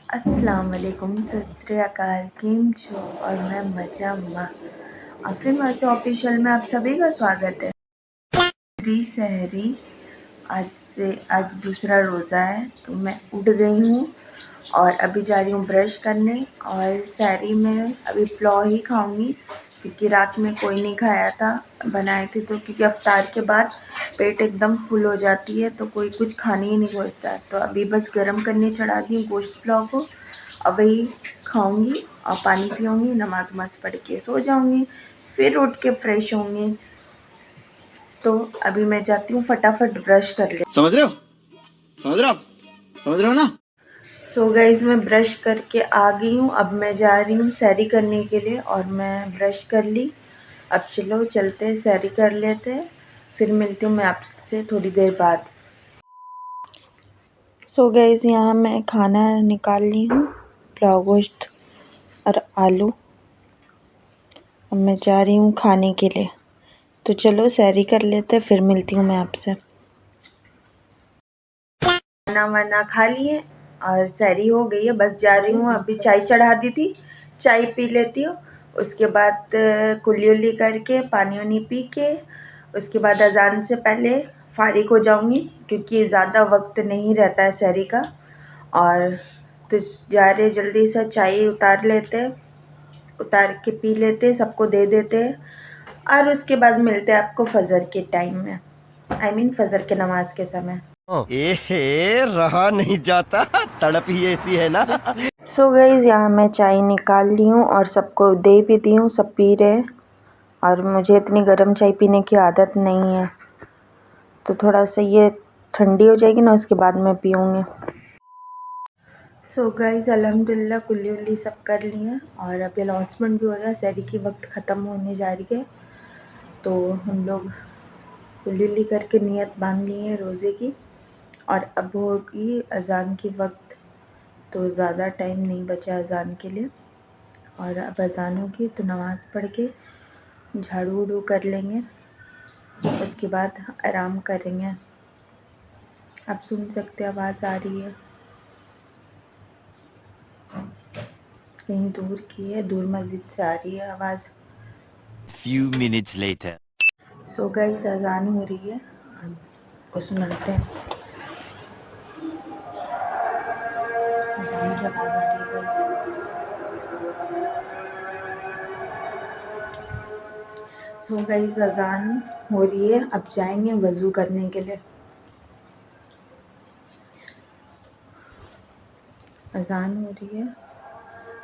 अस्सलाम वालेकुम सत श्री अकाल केम छो और मैं मजामा आफरीन वासे ऑफिशियल में आप सभी का स्वागत है। दूसरी सहरी आज दूसरा रोज़ा है तो मैं उठ गई हूँ और अभी जा रही हूँ ब्रश करने और सहरी में अभी पुलाव ही खाऊंगी क्योंकि रात में कोई नहीं खाया था, बनाए थे तो क्योंकि अफ्तार के बाद पेट एकदम फुल हो जाती है तो कोई कुछ खाने ही नहीं सोचता है। तो अभी बस गर्म करने चढ़ा दी गोश्त पुलाव को, अब वही खाऊंगी और पानी पीऊँगी, नमाज वमाज पढ़ के सो जाऊँगी, फिर उठ के फ्रेश होंगी। तो अभी मैं जाती हूँ फटाफट ब्रश कर ले। समझ रहे हो समझ रहे हो ना। सो गाइज मैं ब्रश करके आ गई हूँ, अब मैं जा रही हूँ सैरी करने के लिए और मैं ब्रश कर ली। अब चलो चलते हैं सैरी कर लेते हैं, फिर मिलती हूँ मैं आपसे थोड़ी देर बाद। सो गाइज यहाँ मैं खाना निकाल ली हूँ, पुलाव गोश्त और आलू। अब मैं जा रही हूँ खाने के लिए, तो चलो सैरी कर लेते हैं, फिर मिलती हूँ मैं आपसे। खाना वाना खा लिए और सैरी हो गई है, बस जा रही हूँ। अभी चाय चढ़ा दी थी, चाय पी लेती हूँ, उसके बाद कुल्ली उल्ली करके पानी वानी पी के उसके बाद अजान से पहले फारिग हो जाऊँगी क्योंकि ज़्यादा वक्त नहीं रहता है सैरी का। और तो जा रहे जल्दी से चाय उतार लेते, उतार के पी लेते, सबको दे देते और उसके बाद मिलते हैं आपको फजर के टाइम में, फजर के नमाज के समय। रहा नहीं जाता, तड़प ही ऐसी है ना। सो गाइज़ यहाँ मैं चाय निकाल ली हूँ और सबको दे भी दी हूँ, सब पी रहे हैं और मुझे इतनी गर्म चाय पीने की आदत नहीं है तो थोड़ा सा ये ठंडी हो जाएगी ना उसके बाद मैं पीऊँगी। सो गाइज़ अल्हम्दुलिल्लाह कुल्ली उल्ली सब कर ली हैं और अभी अनाउंसमेंट भी हो रहा है, सहरी की वक्त ख़त्म होने जा रही है तो हम लोग कुल्ली उल्ली करके नियत बांध ली है रोज़े की। और अब होगी अज़ान की वक्त, तो ज़्यादा टाइम नहीं बचा अज़ान के लिए और अब अज़ान होगी तो नमाज़ पढ़ के झाड़ू वूड़ू कर लेंगे, उसके बाद आराम करेंगे। आप सुन सकते आवाज़ आ रही है, कहीं दूर की है, दूर मस्जिद से आ रही है आवाज़। Few minutes later. So guys अज़ान हो रही है, आपको सुनाते हैं अज़ान की आवाज़ आ रही है गाइस। सो गाइस अज़ान हो रही है, अब जाएंगे वज़ू करने के लिए। अज़ान हो रही है,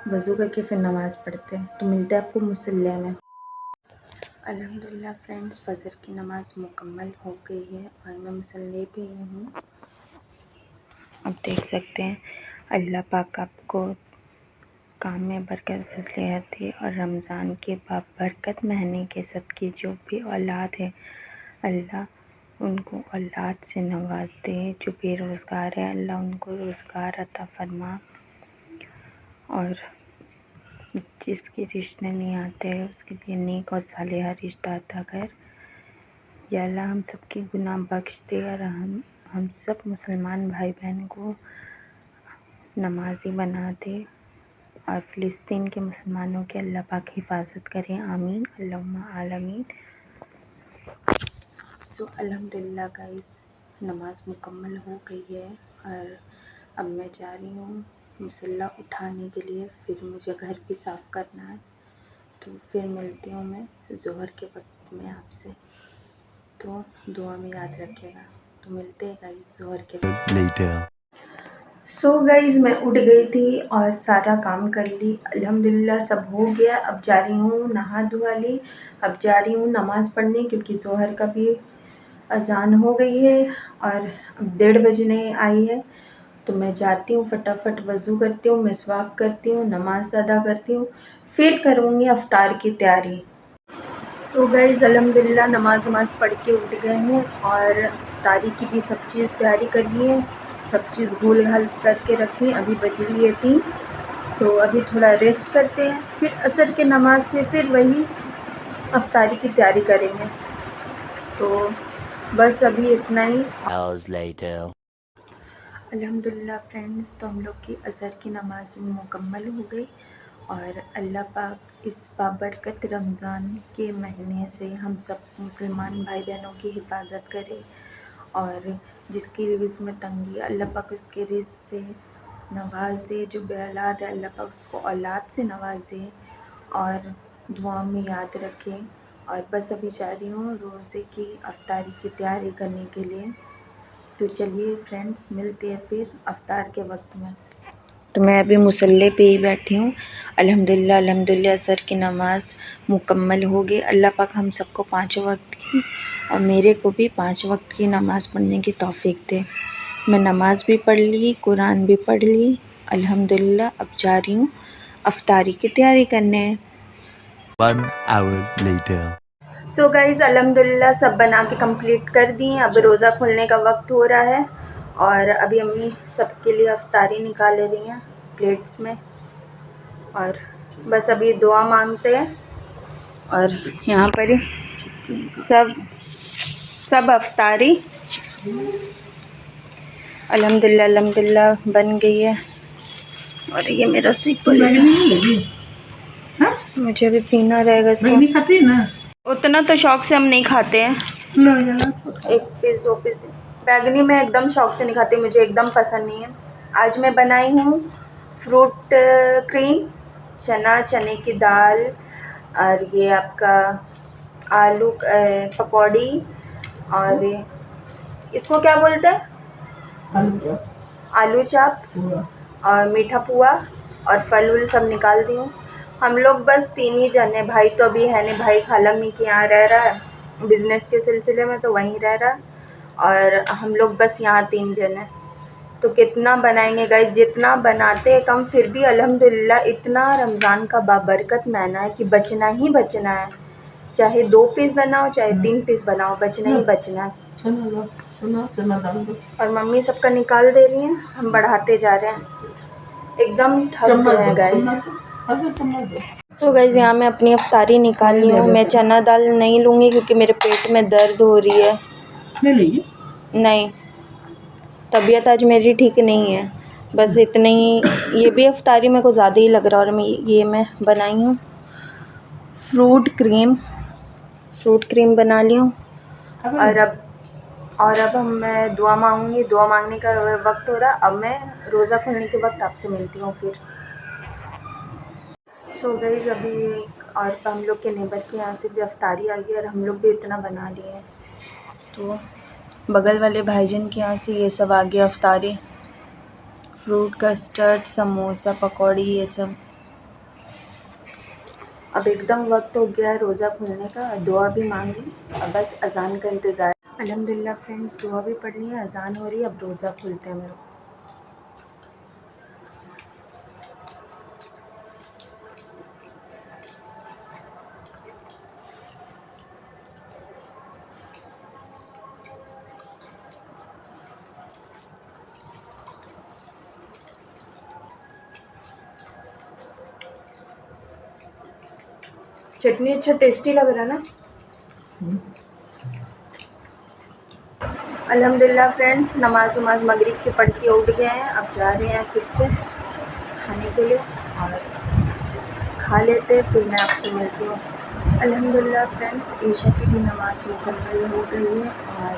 वज़ू करके फिर नमाज़ पढ़ते हैं, तो मिलते हैं आपको मुसल्ले में। अल्हम्दुलिल्लाह फ्रेंड्स, फ़जर की नमाज़ मुकम्मल हो गई है और मैं मुसल्ले पे ही हूँ। अब देख सकते हैं अल्लाह पाक आपको काम में बरकत फज़लियत दे और रमज़ान के बाबरकत महीने के सदक़े जो भी औलाद है अल्लाह उनको औलाद से नवाज दे। जो बेरोज़गार है अल्लाह उनको रोज़गार अता फरमा और जिसके रिश्ते नहीं आते हैं उसके लिए नेक और सालिहा रिश्ता अता कर। या अल्लाह हम सब के गुनाह बख्श दे और हम सब मुसलमान भाई बहन को नमाजी बना दे और फ़िलिस्तीन के मुसलमानों के अल्लाह पाक हिफाजत करें, आमीन अल्लाहुम्मा आमीन। सो अल्हम्दुलिल्लाह गाइस नमाज़ मुकम्मल हो गई है और अब मैं जा रही हूँ मुसल्ला उठाने के लिए, फिर मुझे घर भी साफ़ करना है, तो फिर मिलती हूँ मैं ज़ोहर के वक्त में आपसे, तो दुआ में याद रखिएगा। तो मिलते हैं गाइस ज़ोहर के वक्त। सो गाइज़ मैं उठ गई थी और सारा काम कर ली, अल्हम्दुलिल्लाह सब हो गया। अब जा रही हूँ नहा धुआ ली, अब जा रही हूँ नमाज़ पढ़ने क्योंकि ज़ोहर का भी अज़ान हो गई है और अब 1:30 बजने आई है। तो मैं जाती हूँ फटाफट वज़ू करती हूँ, मिसवाक करती हूँ, नमाज़ अदा करती हूँ, फिर करूँगी अफ्तार की तैयारी। सो गाइज़ अल्हम्दुलिल्लाह नमाज़ वमाज़ पढ़ के उठ गए हैं और अफ्तारी की भी सब चीज़ तैयारी कर ली है, सब चीज़ घोल घाल करके रखी। अभी बज रही है 3, तो अभी थोड़ा रेस्ट करते हैं, फिर असर के नमाज से फिर वही अफ्तारी की तैयारी करेंगे। तो बस अभी इतना ही। Hours later. अल्हम्दुलिल्लाह फ्रेंड्स, तो हम लोग की असर की नमाज़ मुकम्मल हो गई और अल्लाह पाक इस बाबरकत रमज़ान के महीने से हम सब मुसलमान भाई बहनों की हिफाजत करे और जिसकी रिज़्क़ में तंगी अल्लाह पाक उसके रिज़्क़ से नवाज़ दे, जो बेऔलाद है अल्लाह पाक उसको औलाद से नवाज़ दे और दुआ में याद रखे। और बस अभी जा रही हूँ रोज़े की अफ्तारी की तैयारी करने के लिए। तो चलिए फ्रेंड्स, मिलते हैं फिर अफ्तार के वक्त में। तो मैं अभी मुसल्ले पे ही बैठी हूँ। अल्हम्दुलिल्लाह अल्हम्दुलिल्लाह असर की नमाज़ मुकम्मल हो गई। अल्लाह पाक हम सबको 5 वक्त की और मेरे को भी 5 वक्त की नमाज़ पढ़ने की तौफीक दे। मैं नमाज़ भी पढ़ ली, कुरान भी पढ़ ली अल्हम्दुलिल्लाह। अब जा रही हूँ अफ्तारी की तैयारी करने। 1 hour later. सो गाइज़ अल्हम्दुलिल्लाह सब बना के कंप्लीट कर दी। अब रोज़ा खुलने का वक्त हो रहा है और अभी अम्मी सबके लिए अफ्तारी निकाल ले रही हैं प्लेट्स में और बस अभी दुआ मांगते हैं। और यहाँ पर सब अफ्तारी अल्हम्दुलिल्लाह अल्हम्दुलिल्लाह बन गई है। और ये मेरा सिप मुझे भी पीना रहेगा इसको। नहीं खाती ना, उतना तो शौक़ से हम नहीं खाते हैं। 1 पीस 2 पीस बैगनी में एकदम शौक़ से नहीं खाती, मुझे एकदम पसंद नहीं है। आज मैं बनाई हूँ फ्रूट क्रीम, चने की दाल और ये आपका आलू पकौड़ी और इसको क्या बोलते हैं, आलू चाप और मीठा पुआ और फल उल सब निकाल दी हूँ। हम लोग बस 3 ही जने, भाई तो अभी है नहीं, भाई खाला मी के यहाँ रह रहा है बिज़नेस के सिलसिले में, तो वहीं रह रहा है और हम लोग बस यहाँ 3 जने। तो कितना बनाएंगे गाइस, जितना बनाते हैं कम, फिर भी अल्हम्दुलिल्लाह इतना रमज़ान का बाबरकत महीना है कि बचना ही बचना है। चाहे 2 पीस बनाओ चाहे 3 पीस बनाओ, बचना ही बचना है। और मम्मी सबका निकाल दे रही हैं, हम बढ़ाते जा रहे हैं, एकदम थक गए हैं गाइस। सो गाइस यहाँ मैं अपनी अफ्तारी निकाल ली हूँ। मैं चना दाल नहीं लूँगी क्योंकि मेरे पेट में दर्द हो रही है। नहीं, तबीयत आज मेरी ठीक नहीं है, बस इतने ही। ये भी अफ्तारी मेरे को ज़्यादा ही लग रहा है। और मैं बनाई हूँ फ्रूट क्रीम बना ली हूँ। और अब मैं दुआ मांगूंगी, दुआ मांगने का वक्त हो रहा। अब मैं रोज़ा खुलने के वक्त आपसे मिलती हूँ फिर। सो गाइस अभी और हम लोग के नेबर के यहाँ से भी अफ्तारी आ गई और हम लोग भी इतना बना लिए हैं। तो बगल वाले भाईजान के यहाँ से ये सब आ गया अफ्तारी, फ्रूट कस्टर्ड, समोसा, पकौड़ी, ये सब। अब एकदम वक्त हो गया है रोज़ा खुलने का। दुआ भी मांग ली, अब बस अज़ान का इंतज़ार। अल्हम्दुलिल्लाह फ्रेंड्स, दुआ भी पढ़ ली है, अज़ान हो रही है, अब रोज़ा खुलते हैं मेरे को। चटनी अच्छा टेस्टी लग रहा है ना। अल्हम्दुलिल्लाह फ्रेंड्स, नमाज मगरिब के पढ़ के उठ गए हैं। अब जा रहे हैं फिर से खाने के लिए और खा लेते, फिर मैं आपसे मिलती हूँ। अल्हम्दुलिल्लाह फ्रेंड्स, ईशा की भी नमाज मुकम्मल हो गई है और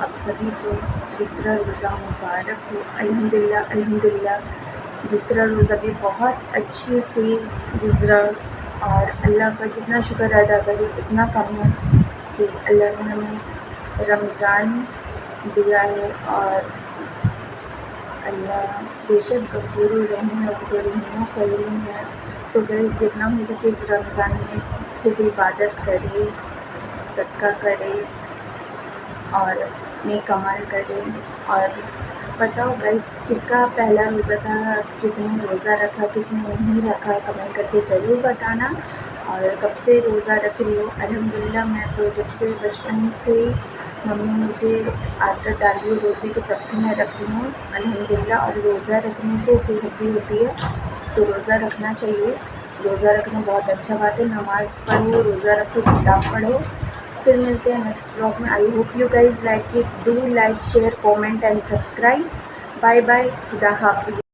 अब सभी को दूसरा रोज़ा मुबारक हो। अल्हम्दुलिल्लाह अल्हम्दुलिल्लाह दूसरा रोज़ा भी बहुत अच्छे से गुज़रा और अल्लाह का जितना शुक्र अदा करें उतना कम है कि अल्लाह ने हमें रमज़ान दिया है। और अल्लाह बेशक गफूर रहीम करीम है। सो गाइस, जितना हो सके इस रमज़ान में खूब इबादत करें, सदका करें और नेक अमल करें। और बताओ गाइस, किसका पहला रोज़ा था, किसी ने रोज़ा रखा, किसी ने नहीं रखा, कमेंट करके ज़रूर बताना। और कब से रोज़ा रख रही हो? अल्हम्दुलिल्लाह मैं तो जब से बचपन से ही मम्मी मुझे आदत डाली है रोज़े की, तब से मैं रख रही हूँ अल्हम्दुलिल्लाह। और रोज़ा रखने से सेहत भी होती है, तो रोज़ा रखना चाहिए। रोज़ा रखना बहुत अच्छा बात है। नमाज़ पढ़ो, रोज़ा रखो, किताब पढ़ो फिर मिलते हैं नेक्स्ट ब्लॉग में। I hope you guys like it. Do like, share, comment and subscribe. Bye bye, खुदा हाफिज़।